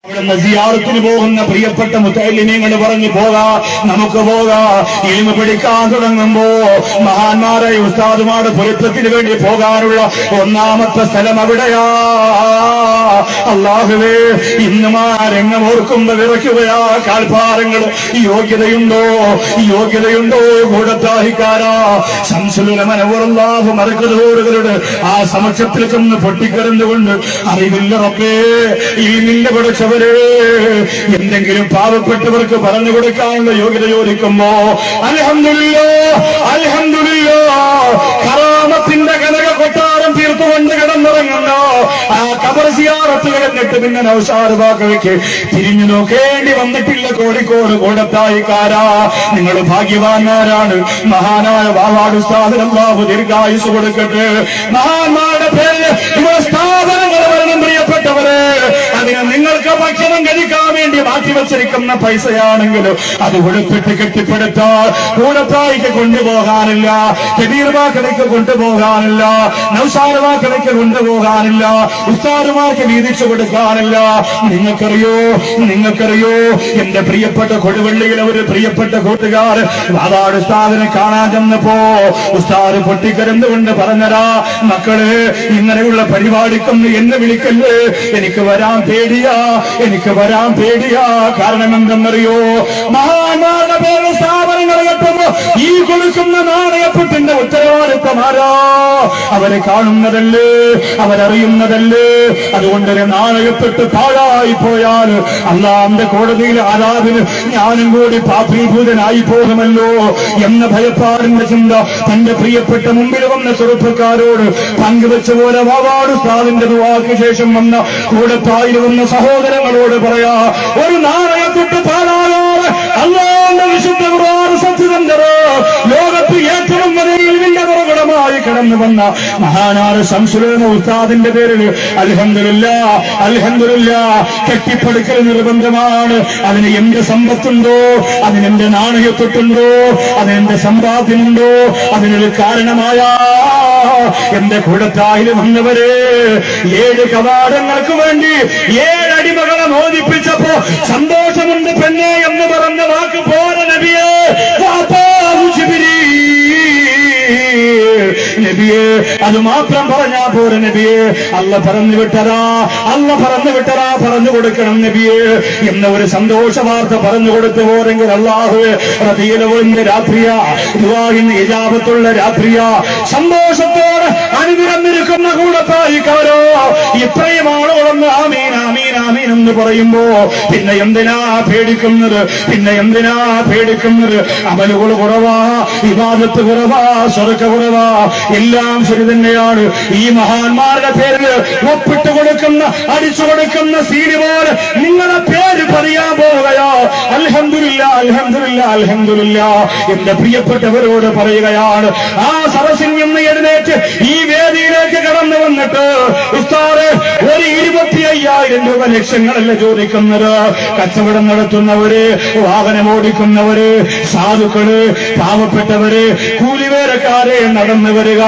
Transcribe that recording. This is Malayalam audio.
അവിടുന്ന് സിയാറത്തിന് പോകുന്ന പ്രിയപ്പെട്ട മുത്തഅല്ലിമീങ്ങൾ പറഞ്ഞു പോകാ, നമുക്ക് പോകാ. ഇൽമു പഠിക്കാൻ തുടങ്ങുമ്പോ മഹാന്മാരായ ഉസ്താദുമാരുടെ പൊരുത്തത്തിന് വേണ്ടി പോകാനുള്ള ഒന്നാമത്തെ സ്ഥലം അവിടെയാ. അല്ലാഹുവേ, ഇന്നും ആ രംഗം ഓർക്കുമ്പോ വിറയ്ക്കുകയാ കാൽഭാരങ്ങൾ. യോഗ്യതയുണ്ടോ കൂടത്താഹിക്കാരാ. ശംസുലുലമനവറല്ലാഹു മറക്കതോടുകളുടെ ആ സമക്ഷത്തിൽ ചെന്ന് പൊട്ടിക്കരന്നുകൊണ്ട് അറിവില്ല റബ്ബേ, ഇൽമിന്റെ പടച്ചവരെ, എന്തെങ്കിലും പാവപ്പെട്ടവർക്ക് പറഞ്ഞു കൊടുക്കാനുള്ള യോഗ്യത ചോദിക്കുമ്പോ അൽഹംദുലില്ലാഹ് കറാമത്തിന്റെ കനക കൊട്ടാരം തീർത്തുകൊണ്ട് കിടന്നിറങ്ങുന്നു. ആ ഖബർ സിയാറത്ത് കഴിഞ്ഞിട്ട് പിന്നെ നൗഷാദ് ബാക്കവിക്ക് തിരിഞ്ഞു നോക്കേണ്ടി വന്നിട്ടില്ല. കോഴിക്കോട് കൂടത്തായിക്കാരാ, നിങ്ങൾ ഭാഗ്യവാന്മാരാണ്. മഹാനായ വാവാട് ഉസ്താദിന് അല്ലാഹു ദീർഘായുസ് കൊടുക്കട്ടെ. മഹാന്മാരുടെ പേര് ഇവിടെ സ്ഥാപനങ്ങൾ വരണം പ്രിയപ്പെട്ടവരെ. അതിന് നിങ്ങൾക്ക് ഭക്ഷണം കഴിക്കാൻ വേണ്ടി മാറ്റിവെച്ചിരിക്കുന്ന പൈസയാണെങ്കിലും അത് ഉടുപ്പിട്ട് കെട്ടിപ്പടുത്താൽ കൂടത്തായിക്ക് കൊണ്ടുപോകാനില്ല, കബീർവാക്കടയ്ക്ക് കൊണ്ടുപോകാനില്ല, നൗഷാദ് കൊണ്ടുപോകാനില്ല, ഉസ്താദുമാർക്ക് വീതിച്ചു കൊടുക്കാനില്ല. നിങ്ങൾക്കറിയോ എന്റെ പ്രിയപ്പെട്ട കൊടുവള്ളിയിലെ ഒരു പ്രിയപ്പെട്ട കൂട്ടുകാർ വാവാട് ഉസ്താദിനെ കാണാൻ ചെന്നപ്പോ ഉസ്താദ് പൊട്ടിക്കരന്നുകൊണ്ട് പറഞ്ഞതാ, മക്കള് ഇങ്ങനെയുള്ള പരിപാടിക്കൊന്ന് എന്നെ വിളിക്കല്ലേ, എനിക്ക് വരാൻ പേടിയാ. കാരണം എന്തെന്നറിയോ, മഹാന്മാരുടെ പേര് സ്ഥാപനങ്ങൾ കെട്ടുമ്പോ ഈ കൊടുക്കുന്ന നാണയപ്പെട്ടിന്റെ ഉത്തരവാദിത്തമാരാ. അവരെ കാണുന്നതല്ലേ, അവരറിയുന്നതല്ലേ. അതുകൊണ്ടൊരു നാണയപ്പെട്ട് പാഴായി പോയാൽ അല്ലാഹുവിന്റെ കോടതിയിൽ ആരാധന ഞാനും കൂടി പാപീഭൂതനായി പോകുമല്ലോ എന്ന ഭയപ്പാടിന്റെ ചിന്ത തന്റെ പ്രിയപ്പെട്ട മുമ്പിൽ വന്ന ചെറുപ്പക്കാരോട് പങ്കുവെച്ച പോലെ വാവാട് ഉസ്താദിന്റെ ദുആക്ക് ശേഷം വന്ന കൂടത്തായി വന്ന സഹോദരങ്ങളോട് പറയാ, ഒരു നാണയപ്പെട്ട് പാഴാകാതെ അല്ലാഹുവിന്റെ വിശുദ്ധ ഖുർആൻ സത്യസന്ധരോ ലോകത്ത് ഏറ്റവും വലിയ പുറകടമായി കടന്നു വന്ന മഹാനായ ശംസുൽ ഉസ്താദിന്റെ പേരിൽ അൽഹംദുലില്ലാഹ് കെട്ടിപ്പടുക്കൽ നിർബന്ധമാണ്. അതിന് എന്റെ സമ്പത്തുണ്ടോ, അതിനെന്റെ നാണയത്തൊട്ടുണ്ടോ, അതിനെന്റെ സമ്പാദ്യമുണ്ടോ, അതിനൊരു കാരണമായ എന്റെ കൂടത്തായിൽ വന്നവരെ 7 കവാടങ്ങൾക്ക് വേണ്ടി 7 അടിമകളെ മോചിപ്പിച്ചപ്പോ സന്തോഷമുണ്ട് പെണ്ണെ എന്ന് പറഞ്ഞ വാക്ക് പോലെ നബിയേ, നബിയെ അത് മാത്രം പറഞ്ഞാ പോരെ നബിയെ, അല്ല പറഞ്ഞു വിട്ടതാ പറഞ്ഞു കൊടുക്കണം നബിയെ എന്ന ഒരു സന്തോഷ വാർത്ത പറഞ്ഞു കൊടുത്തു പോരെങ്കിൽ അല്ലാഹുവേ, റബീഉൽ രാത്രിയാ, ദുആഇന് ഇജാബത്തുള്ള രാത്രിയാ, സന്തോഷത്തോടെ അനുദിനമിരിക്കുന്ന കൂടത്തായിക്കാരോ ഇത്രയും ആളുകളൊന്ന് ആമീൻ ആമീൻ ആമീൻ എന്ന് പറയുമ്പോ പിന്നെ എന്തിനാ പേടിക്കുന്നത്? അമലുകൾ കുറവാ, ഇബാദത്ത് കുറവാ, സ്വതക്ക കുറവാ, എല്ലാം ശരി തന്നെയാണ്. ഈ മഹാന്മാരുടെ പേരിൽ ഒപ്പിട്ട് കൊടുക്കുന്ന, അടിച്ചു കൊടുക്കുന്ന സീഡി പോലെ നിങ്ങളുടെ പേര് പറയാൻ പോവുകയോ. അൽഹംദുലില്ലാഹ് എന്റെ പ്രിയപ്പെട്ടവരോട് പറയുകയാണ്, ആ സദസ്സിൽ നിന്ന് എഴുന്നേറ്റ് ഈ വേദിയിലേക്ക് കടന്നു വന്നിട്ട് ഉസ്താദേ, ഒരു 25,000 രൂപ ലക്ഷങ്ങളല്ല ചോദിക്കുന്നത്. കച്ചവടം നടത്തുന്നവര്, വാഹനം ഓടിക്കുന്നവര്, സാധുക്കള്, പാവപ്പെട്ടവര്, കൂലിവേലക്കാരെ നടന്നു വരിക